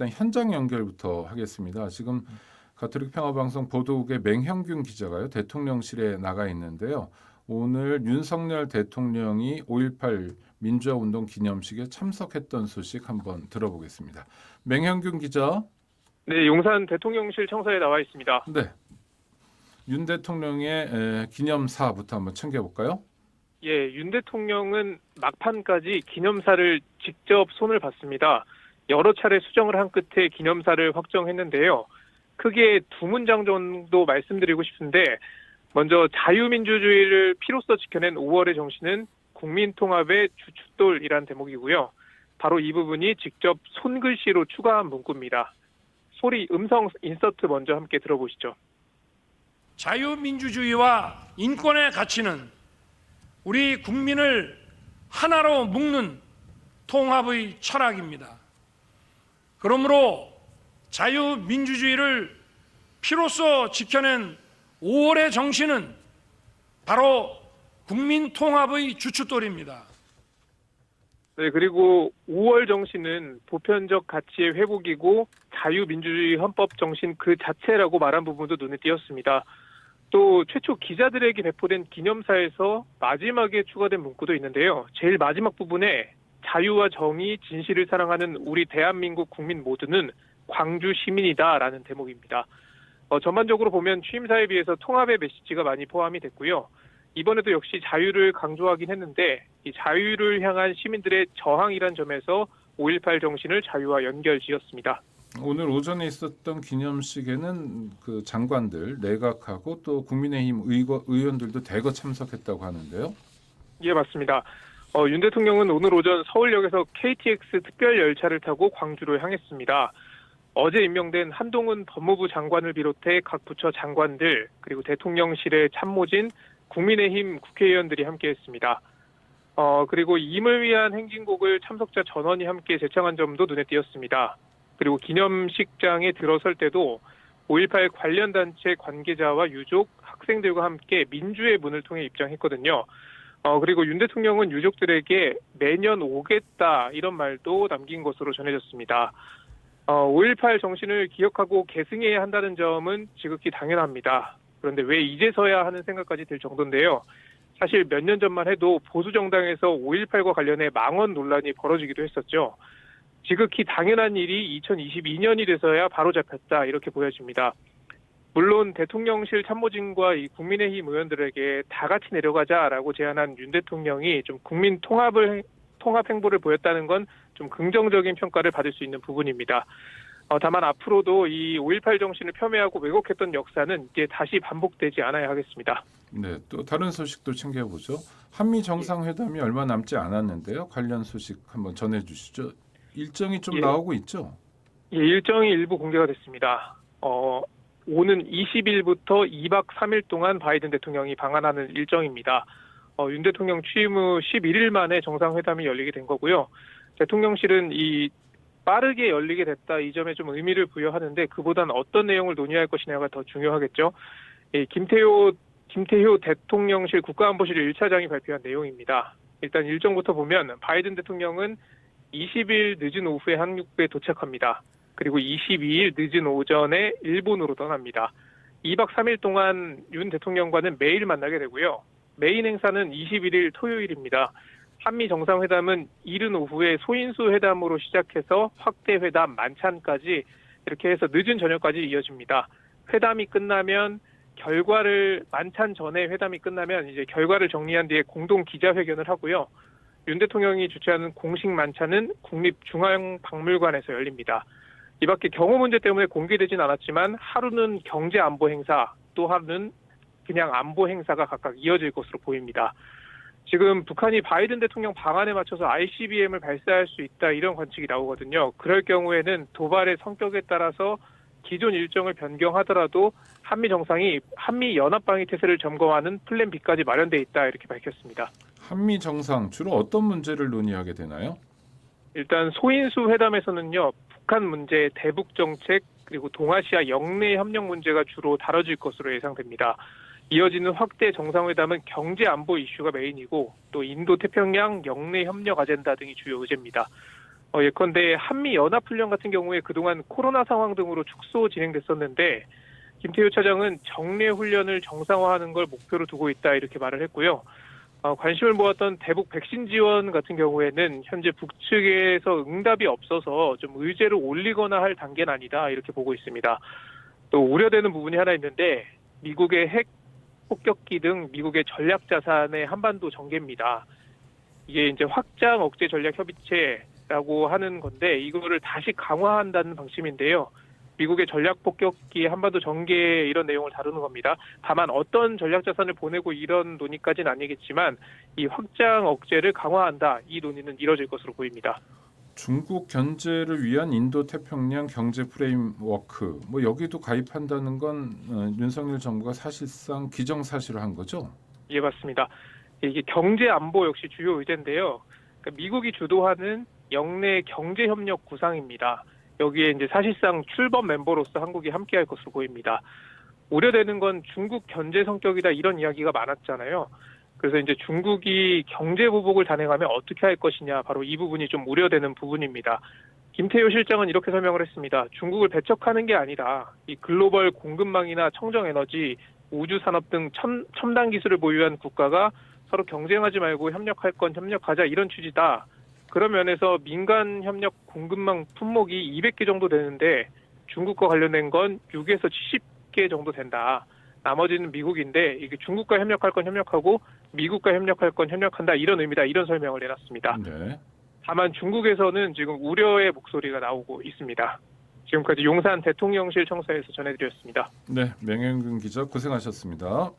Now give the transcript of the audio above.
일단 현장 연결부터 하겠습니다. 지금 가톨릭 평화방송 보도국의 맹형균 기자가요, 대통령실에 나가 있는데요. 오늘 윤석열 대통령이 5.18 민주화운동 기념식에 참석했던 소식 한번 들어보겠습니다. 맹형균 기자. 네, 용산 대통령실 청사에 나와 있습니다. 네. 윤 대통령의 기념사부터 한번 챙겨볼까요? 예, 윤 대통령은 막판까지 기념사를 직접 손을 봤습니다. 여러 차례 수정을 한 끝에 기념사를 확정했는데요. 크게 두 문장 정도 말씀드리고 싶은데, 먼저 자유민주주의를 피로써 지켜낸 5월의 정신은 국민통합의 주춧돌이란 대목이고요. 바로 이 부분이 직접 손글씨로 추가한 문구입니다. 음성 인서트 먼저 함께 들어보시죠. 자유민주주의와 인권의 가치는 우리 국민을 하나로 묶는 통합의 철학입니다. 그러므로 자유민주주의를 피로써 지켜낸 5월의 정신은 바로 국민통합의 주춧돌입니다. 네, 그리고 5월 정신은 보편적 가치의 회복이고 자유민주주의 헌법 정신 그 자체라고 말한 부분도 눈에 띄었습니다. 또 최초 기자들에게 배포된 기념사에서 마지막에 추가된 문구도 있는데요. 제일 마지막 부분에 자유와 정의, 진실을 사랑하는 우리 대한민국 국민 모두는 광주 시민이다라는 대목입니다. 전반적으로 보면 취임사에 비해서 통합의 메시지가 많이 포함이 됐고요. 이번에도 역시 자유를 강조하긴 했는데 이 자유를 향한 시민들의 저항이란 점에서 5.18 정신을 자유와 연결지었습니다. 오늘 오전에 있었던 기념식에는 그 장관들, 내각하고 또 국민의힘 의원들도 대거 참석했다고 하는데요. 예, 맞습니다. 윤 대통령은 오늘 오전 서울역에서 KTX 특별 열차를 타고 광주로 향했습니다. 어제 임명된 한동훈 법무부 장관을 비롯해 각 부처 장관들, 그리고 대통령실의 참모진, 국민의힘 국회의원들이 함께했습니다. 그리고 임을 위한 행진곡을 참석자 전원이 함께 제창한 점도 눈에 띄었습니다. 그리고 기념식장에 들어설 때도 5.18 관련 단체 관계자와 유족, 학생들과 함께 민주의 문을 통해 입장했거든요. 그리고 윤 대통령은 유족들에게 매년 오겠다 이런 말도 남긴 것으로 전해졌습니다. 5.18 정신을 기억하고 계승해야 한다는 점은 지극히 당연합니다. 그런데 왜 이제서야 하는 생각까지 들 정도인데요. 사실 몇 년 전만 해도 보수 정당에서 5.18과 관련해 망언 논란이 벌어지기도 했었죠. 지극히 당연한 일이 2022년이 돼서야 바로잡혔다 이렇게 보여집니다. 물론 대통령실 참모진과 이 국민의힘 의원들에게 다 같이 내려가자라고 제안한 윤 대통령이 좀 국민 통합 행보를 보였다는 건 좀 긍정적인 평가를 받을 수 있는 부분입니다. 다만 앞으로도 이 5.18 정신을 폄훼하고 왜곡했던 역사는 이제 다시 반복되지 않아야 하겠습니다. 네, 또 다른 소식도 챙겨보죠. 한미 정상회담이 얼마 남지 않았는데요. 관련 소식 한번 전해주시죠. 일정이 좀 나오고 있죠? 예, 일정이 일부 공개가 됐습니다. 오는 20일부터 2박 3일 동안 바이든 대통령이 방한하는 일정입니다. 윤 대통령 취임 후 11일 만에 정상회담이 열리게 된 거고요. 대통령실은 이 빠르게 열리게 됐다 이 점에 좀 의미를 부여하는데 그보다는 어떤 내용을 논의할 것이냐가 더 중요하겠죠. 김태효 대통령실 국가안보실 1차장이 발표한 내용입니다. 일단 일정부터 보면 바이든 대통령은 20일 늦은 오후에 한국에 도착합니다. 그리고 22일 늦은 오전에 일본으로 떠납니다. 2박 3일 동안 윤 대통령과는 매일 만나게 되고요. 메인 행사는 21일 토요일입니다. 한미 정상회담은 이른 오후에 소인수 회담으로 시작해서 확대 회담, 만찬까지 이렇게 해서 늦은 저녁까지 이어집니다. 회담이 끝나면 만찬 전에 회담이 끝나면 이제 결과를 정리한 뒤에 공동 기자회견을 하고요. 윤 대통령이 주최하는 공식 만찬은 국립중앙박물관에서 열립니다. 이 밖에 경호 문제 때문에 공개되진 않았지만 하루는 경제 안보 행사, 또 하루는 그냥 안보 행사가 각각 이어질 것으로 보입니다. 지금 북한이 바이든 대통령 방안에 맞춰서 ICBM을 발사할 수 있다 이런 관측이 나오거든요. 그럴 경우에는 도발의 성격에 따라서 기존 일정을 변경하더라도 한미 정상이 한미 연합방위 태세를 점검하는 플랜 B까지 마련돼 있다 이렇게 밝혔습니다. 한미 정상 주로 어떤 문제를 논의하게 되나요? 일단 소인수 회담에서는요. 북한 문제, 대북 정책, 그리고 동아시아 영내 협력 문제가 주로 다뤄질 것으로 예상됩니다. 이어지는 확대 정상회담은 경제 안보 이슈가 메인이고 또 인도 태평양 영내 협력 아젠다 등이 주요 의제입니다. 예컨대 한미 연합훈련 같은 경우에 그동안 코로나 상황 등으로 축소 진행됐었는데 김태효 차장은 정례 훈련을 정상화하는 걸 목표로 두고 있다 이렇게 말을 했고요. 관심을 모았던 대북 백신 지원 같은 경우에는 현재 북측에서 응답이 없어서 좀 의제를 올리거나 할 단계는 아니다 이렇게 보고 있습니다. 또 우려되는 부분이 하나 있는데 미국의 핵 폭격기 등 미국의 전략 자산의 한반도 전개입니다. 이게 이제 확장 억제 전략 협의체라고 하는 건데 이거를 다시 강화한다는 방침인데요. 미국의 전략 폭격기 한반도 전개 이런 내용을 다루는 겁니다. 다만 어떤 전략 자산을 보내고 이런 논의까지는 아니겠지만 이 확장 억제를 강화한다 이 논의는 이뤄질 것으로 보입니다. 중국 견제를 위한 인도 태평양 경제 프레임워크 뭐 여기도 가입한다는 건 윤석열 정부가 사실상 기정사실화한 거죠? 예, 맞습니다. 이게 경제 안보 역시 주요 의제인데요. 그러니까 미국이 주도하는 영내 경제 협력 구상입니다. 여기에 이제 사실상 출범 멤버로서 한국이 함께할 것으로 보입니다. 우려되는 건 중국 견제 성격이다 이런 이야기가 많았잖아요. 그래서 이제 중국이 경제 보복을 단행하면 어떻게 할 것이냐 바로 이 부분이 좀 우려되는 부분입니다. 김태효 실장은 이렇게 설명을 했습니다. 중국을 배척하는 게 아니라 이 글로벌 공급망이나 청정에너지, 우주산업 등 첨단 기술을 보유한 국가가 서로 경쟁하지 말고 협력할 건 협력하자 이런 취지다. 그런 면에서 민간 협력 공급망 품목이 200개 정도 되는데 중국과 관련된 건 6에서 70개 정도 된다. 나머지는 미국인데 이게 중국과 협력할 건 협력하고 미국과 협력할 건 협력한다 이런 의미다 이런 설명을 내놨습니다. 네. 다만 중국에서는 지금 우려의 목소리가 나오고 있습니다. 지금까지 용산 대통령실 청사에서 전해드렸습니다. 네, 맹현균 기자 고생하셨습니다.